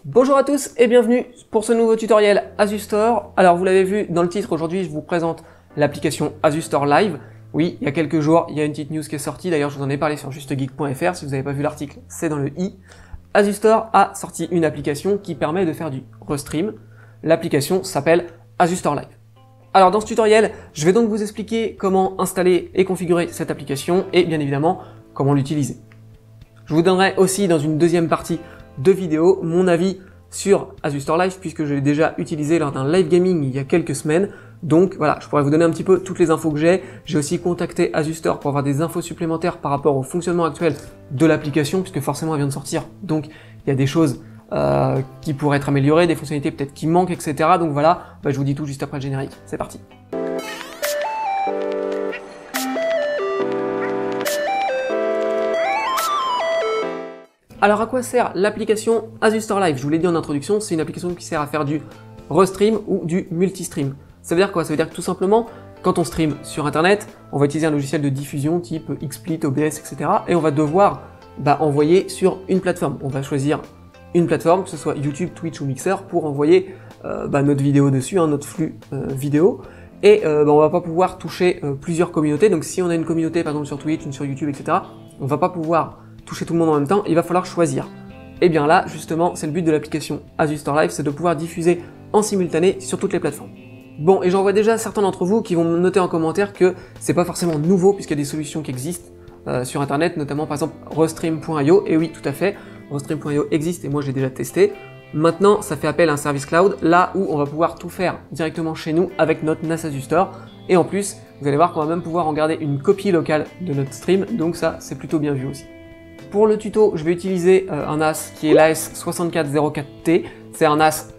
Bonjour à tous et bienvenue pour ce nouveau tutoriel Azustore. Alors vous l'avez vu dans le titre, aujourd'hui je vous présente l'application Azustore Live. Oui, il y a quelques jours, il y a une petite news qui est sortie, d'ailleurs je vous en ai parlé sur justegeek.fr, si vous n'avez pas vu l'article, c'est dans le i. Azustore a sorti une application qui permet de faire du restream. L'application s'appelle Azustore Live. Alors dans ce tutoriel, je vais donc vous expliquer comment installer et configurer cette application et bien évidemment comment l'utiliser. Je vous donnerai aussi dans une deuxième partie de vidéo mon avis sur Azustore Live puisque je l'ai déjà utilisé lors d'un live gaming il y a quelques semaines. Donc voilà, je pourrais vous donner un petit peu toutes les infos que j'ai. J'ai aussi contacté Azustore pour avoir des infos supplémentaires par rapport au fonctionnement actuel de l'application puisque forcément elle vient de sortir. Donc il y a des choses qui pourraient être améliorées, des fonctionnalités peut-être qui manquent, etc. Donc voilà, je vous dis tout juste après le générique. C'est parti. Alors à quoi sert l'application Azustore Live? Je vous l'ai dit en introduction, c'est une application qui sert à faire du restream ou du multistream. Ça veut dire quoi? Ça veut dire que tout simplement, quand on stream sur internet, on va utiliser un logiciel de diffusion type XSplit, OBS, etc. Et on va devoir envoyer sur une plateforme. On va choisir une plateforme, que ce soit YouTube, Twitch ou Mixer, pour envoyer notre vidéo dessus, notre flux vidéo. Et on va pas pouvoir toucher plusieurs communautés. Donc si on a une communauté par exemple sur Twitch, une sur YouTube, etc., on va pas pouvoir toucher tout le monde en même temps, il va falloir choisir. Et bien là, justement, c'est le but de l'application Azustore Live, c'est de pouvoir diffuser en simultané sur toutes les plateformes. Bon, et j'en vois déjà certains d'entre vous qui vont me noter en commentaire que c'est pas forcément nouveau puisqu'il y a des solutions qui existent sur internet, notamment par exemple Restream.io, et oui, tout à fait, Restream.io existe et moi j'ai déjà testé. Maintenant, ça fait appel à un service cloud, là où on va pouvoir tout faire directement chez nous avec notre NAS Azustore, et en plus, vous allez voir qu'on va même pouvoir en garder une copie locale de notre stream, donc ça, c'est plutôt bien vu aussi. Pour le tuto, je vais utiliser un NAS qui est l'AS6404T. C'est un NAS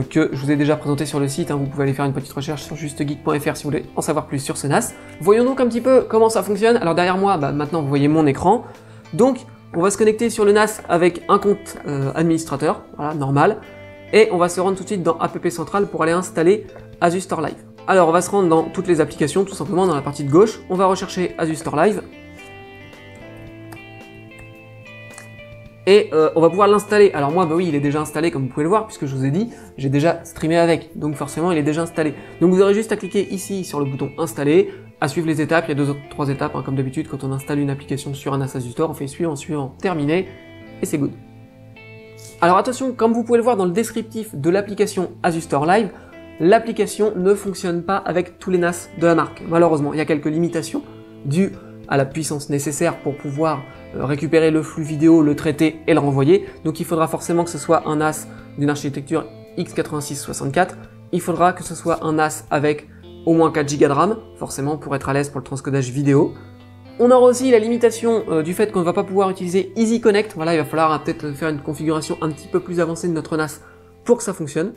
que je vous ai déjà présenté sur le site. Vous pouvez aller faire une petite recherche sur justegeek.fr si vous voulez en savoir plus sur ce NAS. Voyons donc un petit peu comment ça fonctionne. Alors derrière moi, maintenant vous voyez mon écran. Donc on va se connecter sur le NAS avec un compte administrateur, voilà, normal. Et on va se rendre tout de suite dans App Central pour aller installer Azustore Live. Alors on va se rendre dans toutes les applications, tout simplement dans la partie de gauche. On va rechercher Azustore Live. Et on va pouvoir l'installer. Alors moi, oui, il est déjà installé comme vous pouvez le voir, puisque je vous ai dit, j'ai déjà streamé avec. Donc forcément, il est déjà installé. Donc vous aurez juste à cliquer ici sur le bouton installer, à suivre les étapes. Il y a trois étapes, comme d'habitude, quand on installe une application sur un NAS Azustore, on fait suivant, suivant, terminé, et c'est good. Alors attention, comme vous pouvez le voir dans le descriptif de l'application Azustore Live, l'application ne fonctionne pas avec tous les NAS de la marque. Malheureusement, il y a quelques limitations dues à la puissance nécessaire pour pouvoir récupérer le flux vidéo, le traiter et le renvoyer. Donc il faudra forcément que ce soit un NAS d'une architecture x86-64. Il faudra que ce soit un NAS avec au moins 4 Go de RAM, forcément pour être à l'aise pour le transcodage vidéo. On aura aussi la limitation du fait qu'on ne va pas pouvoir utiliser Easy Connect. Voilà, il va falloir peut-être faire une configuration un petit peu plus avancée de notre NAS pour que ça fonctionne.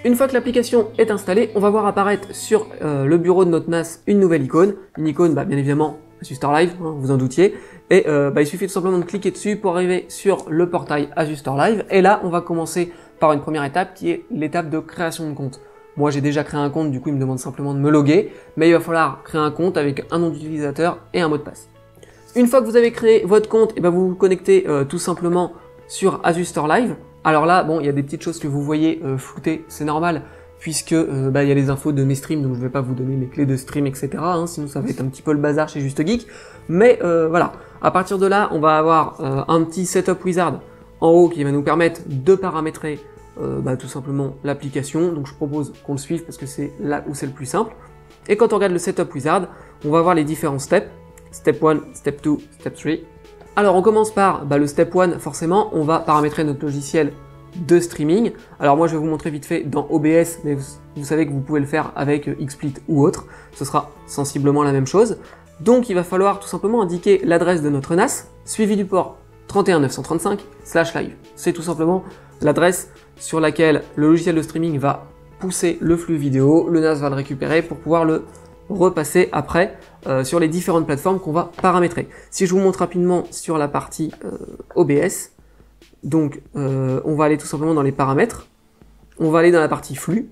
Une fois que l'application est installée, on va voir apparaître sur le bureau de notre NAS une nouvelle icône. Une icône, bien évidemment, Azustore Live, vous en doutiez. Et il suffit tout simplement de cliquer dessus pour arriver sur le portail Azustore Live. Et là, on va commencer par une première étape qui est l'étape de création de compte. Moi, j'ai déjà créé un compte, du coup, il me demande simplement de me loguer. Mais il va falloir créer un compte avec un nom d'utilisateur et un mot de passe. Une fois que vous avez créé votre compte, vous vous connectez tout simplement sur Azustore Live. Alors là, il y a des petites choses que vous voyez floutées, c'est normal, puisque il y a les infos de mes streams, donc je vais pas vous donner mes clés de stream, etc. Sinon ça va être un petit peu le bazar chez Juste Geek. Mais voilà, à partir de là, on va avoir un petit setup wizard en haut qui va nous permettre de paramétrer tout simplement l'application. Donc je propose qu'on le suive parce que c'est là où c'est le plus simple. Et quand on regarde le setup wizard, on va voir les différents steps. Step 1, step 2, step 3. Alors on commence par le step 1, forcément, on va paramétrer notre logiciel de streaming. Alors moi je vais vous montrer vite fait dans OBS, mais vous savez que vous pouvez le faire avec XSplit ou autre, ce sera sensiblement la même chose. Donc il va falloir tout simplement indiquer l'adresse de notre NAS, suivi du port 31935/live. C'est tout simplement l'adresse sur laquelle le logiciel de streaming va pousser le flux vidéo, le NAS va le récupérer pour pouvoir le repasser après sur les différentes plateformes qu'on va paramétrer. Si je vous montre rapidement sur la partie OBS, donc on va aller tout simplement dans les paramètres, on va aller dans la partie flux,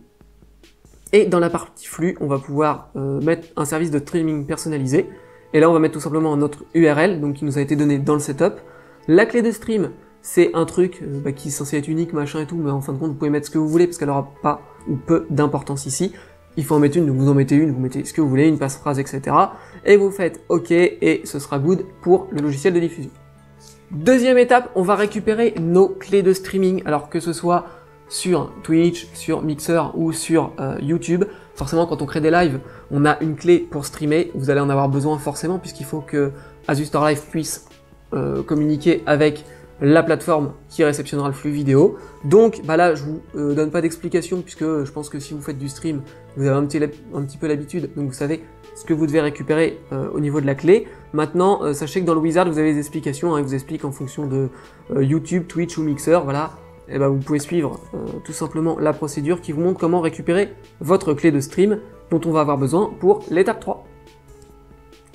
et dans la partie flux, on va pouvoir mettre un service de streaming personnalisé, et là on va mettre tout simplement notre URL, donc qui nous a été donné dans le setup, la clé de stream c'est un truc qui est censé être unique, machin et tout, mais en fin de compte, vous pouvez mettre ce que vous voulez parce qu'elle aura pas ou peu d'importance ici. Il faut en mettre une, donc vous en mettez une, vous mettez ce que vous voulez, une passe-phrase, etc. Et vous faites OK et ce sera good pour le logiciel de diffusion. Deuxième étape, on va récupérer nos clés de streaming, alors que ce soit sur Twitch, sur Mixer ou sur YouTube. Forcément, quand on crée des lives, on a une clé pour streamer. Vous allez en avoir besoin forcément, puisqu'il faut que Azustore Live puisse communiquer avec la plateforme qui réceptionnera le flux vidéo. Donc là, je vous donne pas d'explication, puisque je pense que si vous faites du stream, vous avez un petit peu l'habitude, donc vous savez ce que vous devez récupérer au niveau de la clé. Maintenant, sachez que dans le wizard, vous avez des explications, il vous explique en fonction de YouTube, Twitch ou Mixer, voilà. Et vous pouvez suivre tout simplement la procédure qui vous montre comment récupérer votre clé de stream dont on va avoir besoin pour l'étape 3.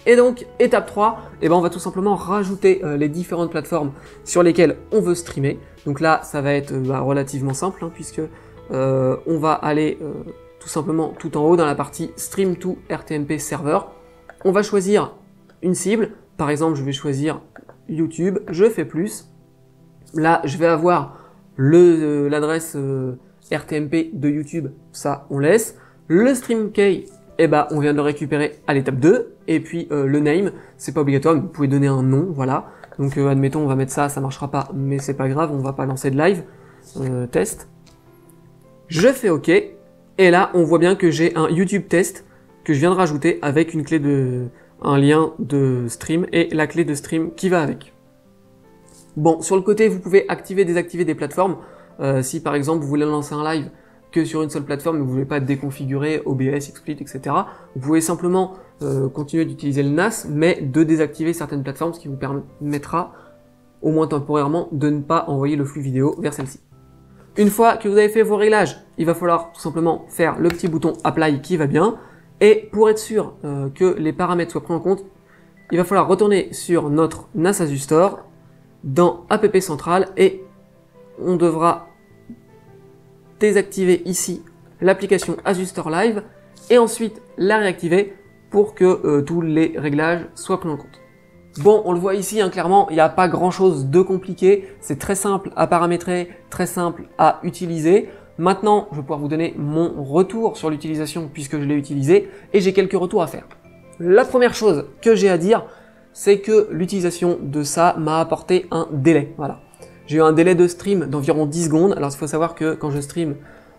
Et donc, étape 3, on va tout simplement rajouter les différentes plateformes sur lesquelles on veut streamer. Donc là, ça va être relativement simple, puisque on va aller tout simplement tout en haut dans la partie Stream to RTMP Server. On va choisir une cible. Par exemple, je vais choisir YouTube, je fais plus. Là, je vais avoir l'adresse RTMP de YouTube, ça on laisse. Le stream key, on vient de le récupérer à l'étape 2. Et puis le name, c'est pas obligatoire, mais vous pouvez donner un nom, voilà. Donc admettons, on va mettre ça marchera pas, mais c'est pas grave, on va pas lancer de live. Test. Je fais OK. Et là, on voit bien que j'ai un YouTube test que je viens de rajouter avec une clé un lien de stream et la clé de stream qui va avec. Bon, sur le côté, vous pouvez activer, désactiver des plateformes. Si par exemple, vous voulez lancer un live que sur une seule plateforme, mais vous ne voulez pas déconfigurer OBS, XSplit, etc. Vous pouvez simplement continuer d'utiliser le NAS, mais de désactiver certaines plateformes, ce qui vous permettra, au moins temporairement, de ne pas envoyer le flux vidéo vers celle-ci. Une fois que vous avez fait vos réglages, il va falloir tout simplement faire le petit bouton Apply qui va bien. Et pour être sûr que les paramètres soient pris en compte, il va falloir retourner sur notre NAS Azustore dans App Central et on devra désactiver ici l'application Azustore Live et ensuite la réactiver pour que tous les réglages soient pris en compte. Bon, on le voit ici, clairement, il n'y a pas grand chose de compliqué, c'est très simple à paramétrer, très simple à utiliser. Maintenant, je vais pouvoir vous donner mon retour sur l'utilisation puisque je l'ai utilisé et j'ai quelques retours à faire. La première chose que j'ai à dire, c'est que l'utilisation de ça m'a apporté un délai, voilà. J'ai eu un délai de stream d'environ 10 secondes, alors il faut savoir que quand je stream,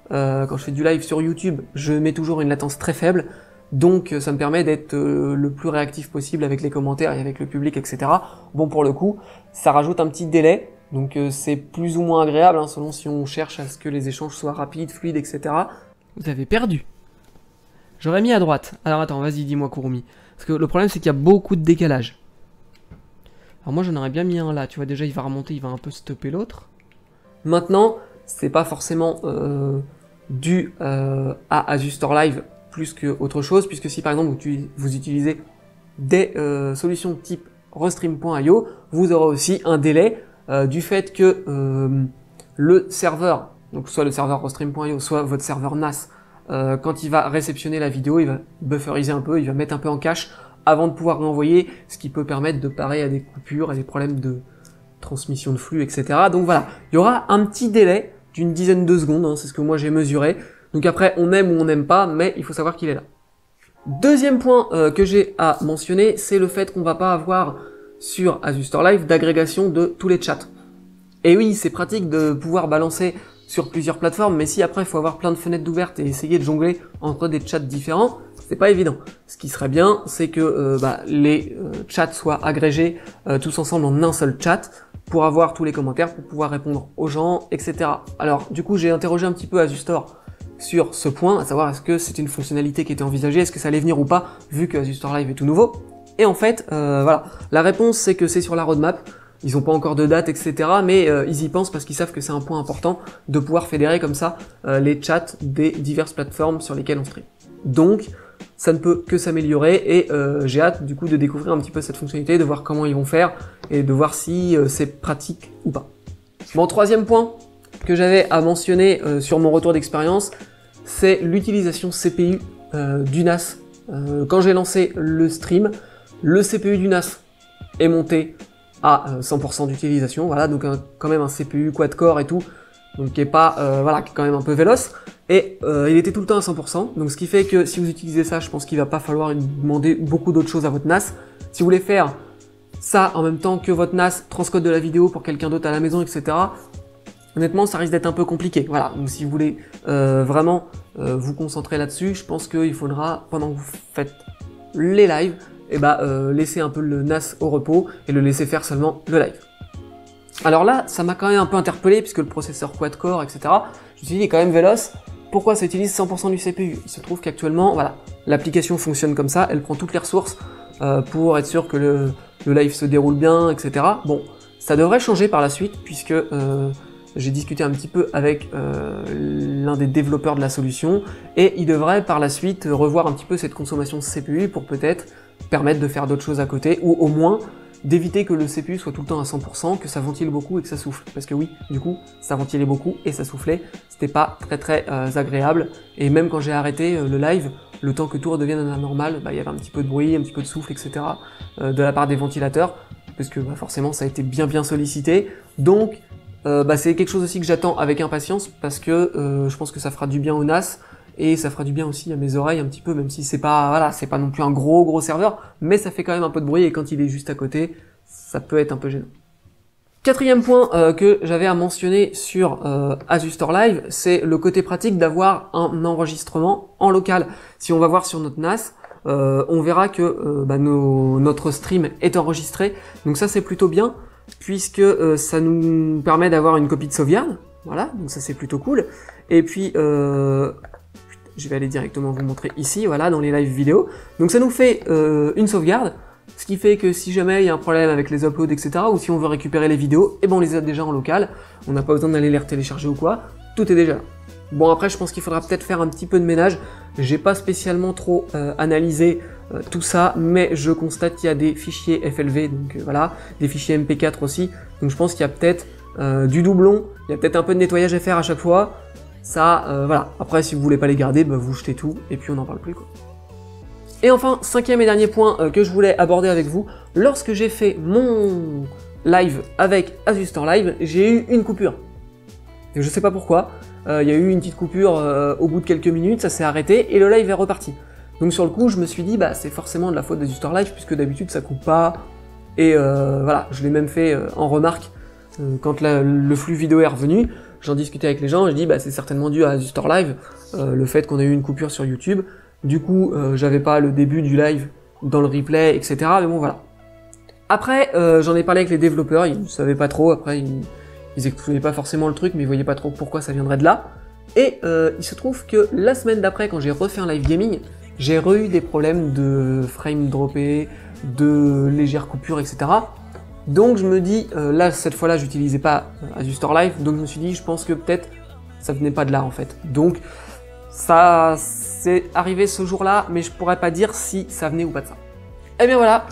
quand je fais du live sur YouTube, je mets toujours une latence très faible, donc ça me permet d'être le plus réactif possible avec les commentaires et avec le public, etc. Bon, pour le coup, ça rajoute un petit délai, donc c'est plus ou moins agréable, selon si on cherche à ce que les échanges soient rapides, fluides, etc. Vous avez perdu. J'aurais mis à droite. Alors attends, vas-y, dis-moi Kurumi. Parce que le problème, c'est qu'il y a beaucoup de décalage. Alors moi, j'en aurais bien mis un là, tu vois, déjà il va remonter, il va un peu stopper l'autre. Maintenant, c'est pas forcément dû à Azustore Live plus qu'autre chose, puisque si par exemple vous utilisez des solutions type Restream.io, vous aurez aussi un délai du fait que le serveur, donc soit le serveur Restream.io, soit votre serveur NAS, quand il va réceptionner la vidéo, il va bufferiser un peu, il va mettre un peu en cache avant de pouvoir renvoyer, ce qui peut permettre de parer à des coupures, à des problèmes de transmission de flux, etc. Donc voilà, il y aura un petit délai d'une dizaine de secondes, c'est ce que moi j'ai mesuré. Donc après, on aime ou on n'aime pas, mais il faut savoir qu'il est là. Deuxième point que j'ai à mentionner, c'est le fait qu'on va pas avoir sur Azustore Live d'agrégation de tous les chats. Et oui, c'est pratique de pouvoir balancer sur plusieurs plateformes, mais si après il faut avoir plein de fenêtres ouvertes et essayer de jongler entre des chats différents, c'est pas évident. Ce qui serait bien, c'est que les chats soient agrégés tous ensemble en un seul chat pour avoir tous les commentaires, pour pouvoir répondre aux gens, etc. Alors du coup, j'ai interrogé un petit peu Azustore sur ce point, à savoir est-ce que c'était une fonctionnalité qui était envisagée, est-ce que ça allait venir ou pas, vu que Azustore Live est tout nouveau. Et en fait, voilà, la réponse c'est que c'est sur la roadmap. Ils n'ont pas encore de date, etc. Mais ils y pensent parce qu'ils savent que c'est un point important de pouvoir fédérer comme ça les chats des diverses plateformes sur lesquelles on stream. Donc, ça ne peut que s'améliorer et j'ai hâte du coup de découvrir un petit peu cette fonctionnalité, de voir comment ils vont faire et de voir si c'est pratique ou pas. Bon, troisième point que j'avais à mentionner sur mon retour d'expérience, c'est l'utilisation CPU du NAS. Quand j'ai lancé le stream, le CPU du NAS est monté à 100% d'utilisation, voilà, donc quand même un CPU quad-core et tout, donc qui est pas, voilà, qui est quand même un peu véloce, et il était tout le temps à 100%, donc ce qui fait que si vous utilisez ça, je pense qu'il va pas falloir demander beaucoup d'autres choses à votre NAS. Si vous voulez faire ça en même temps que votre NAS transcode de la vidéo pour quelqu'un d'autre à la maison, etc., honnêtement, ça risque d'être un peu compliqué. Voilà, donc si vous voulez vraiment vous concentrer là-dessus, je pense qu'il faudra, pendant que vous faites les lives, laisser un peu le NAS au repos et le laisser faire seulement le live. Alors là, ça m'a quand même un peu interpellé puisque le processeur quad-core, etc., je me suis dit, il est quand même véloce. Pourquoi ça utilise 100% du CPU? Il se trouve qu'actuellement, voilà, l'application fonctionne comme ça, elle prend toutes les ressources pour être sûr que le live se déroule bien, etc. Bon, ça devrait changer par la suite puisque j'ai discuté un petit peu avec l'un des développeurs de la solution et il devrait par la suite revoir un petit peu cette consommation de CPU pour peut-être permettre de faire d'autres choses à côté ou au moins d'éviter que le CPU soit tout le temps à 100%, que ça ventile beaucoup et que ça souffle. Parce que oui, du coup, ça ventilait beaucoup et ça soufflait, c'était pas très agréable. Et même quand j'ai arrêté le live, le temps que tout redevienne à la normale, il y avait un petit peu de bruit, un petit peu de souffle, etc. De la part des ventilateurs, parce que forcément ça a été bien sollicité. Donc c'est quelque chose aussi que j'attends avec impatience, parce que je pense que ça fera du bien au NAS, et ça fera du bien aussi à mes oreilles un petit peu, même si c'est pas, voilà, c'est pas non plus un gros serveur, mais ça fait quand même un peu de bruit, et quand il est juste à côté, ça peut être un peu gênant. Quatrième point que j'avais à mentionner sur Asustor Live, c'est le côté pratique d'avoir un enregistrement en local. Si on va voir sur notre NAS, on verra que notre stream est enregistré, donc ça c'est plutôt bien, puisque ça nous permet d'avoir une copie de sauvegarde, voilà, donc ça c'est plutôt cool, et puis je vais aller directement vous montrer ici, voilà, dans les live vidéo, donc ça nous fait une sauvegarde, ce qui fait que si jamais il y a un problème avec les uploads, etc., ou si on veut récupérer les vidéos, on les a déjà en local, on n'a pas besoin d'aller les retélécharger ou quoi, tout est déjà là. Bon, après je pense qu'il faudra peut-être faire un petit peu de ménage, j'ai pas spécialement trop analysé tout ça, mais je constate qu'il y a des fichiers FLV, donc voilà, des fichiers MP4 aussi, donc je pense qu'il y a peut-être du doublon, il y a peut-être un peu de nettoyage à faire à chaque fois, ça, voilà, après si vous voulez pas les garder, vous jetez tout, et puis on n'en parle plus, quoi. Et enfin, cinquième et dernier point que je voulais aborder avec vous, lorsque j'ai fait mon live avec Asustor Live, j'ai eu une coupure. Et je sais pas pourquoi, il y a eu une petite coupure au bout de quelques minutes, ça s'est arrêté, et le live est reparti. Donc sur le coup, je me suis dit, c'est forcément de la faute d'Asustor Live, puisque d'habitude ça coupe pas, et voilà, je l'ai même fait en remarque, quand le flux vidéo est revenu, j'en discutais avec les gens, et je dis, c'est certainement dû à Asustor Live, le fait qu'on a eu une coupure sur YouTube. Du coup, j'avais pas le début du live dans le replay, etc. Mais bon, voilà. Après, j'en ai parlé avec les développeurs, ils ne savaient pas trop, après, ils expliquaient pas forcément le truc, mais ils voyaient pas trop pourquoi ça viendrait de là. Et il se trouve que la semaine d'après, quand j'ai refait un live gaming, j'ai eu des problèmes de frame droppé, de légères coupures, etc. Donc je me dis, là, cette fois-là, j'utilisais pas Asustor Live, donc je me suis dit, je pense que peut-être ça venait pas de là, en fait. Donc, ça c'est arrivé ce jour-là, mais je pourrais pas dire si ça venait ou pas de ça. Et bien voilà,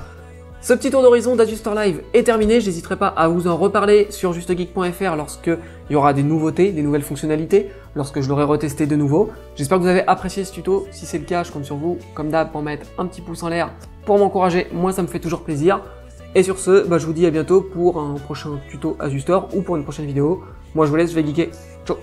ce petit tour d'horizon d'Asustor Live est terminé, j'hésiterai pas à vous en reparler sur justegeek.fr lorsque il y aura des nouveautés, des nouvelles fonctionnalités, lorsque je l'aurai retesté de nouveau. J'espère que vous avez apprécié ce tuto, si c'est le cas, je compte sur vous, comme d'hab, pour mettre un petit pouce en l'air, pour m'encourager, moi ça me fait toujours plaisir. Et sur ce, je vous dis à bientôt pour un prochain tuto Asustor ou pour une prochaine vidéo. Moi je vous laisse, je vais geeker, ciao.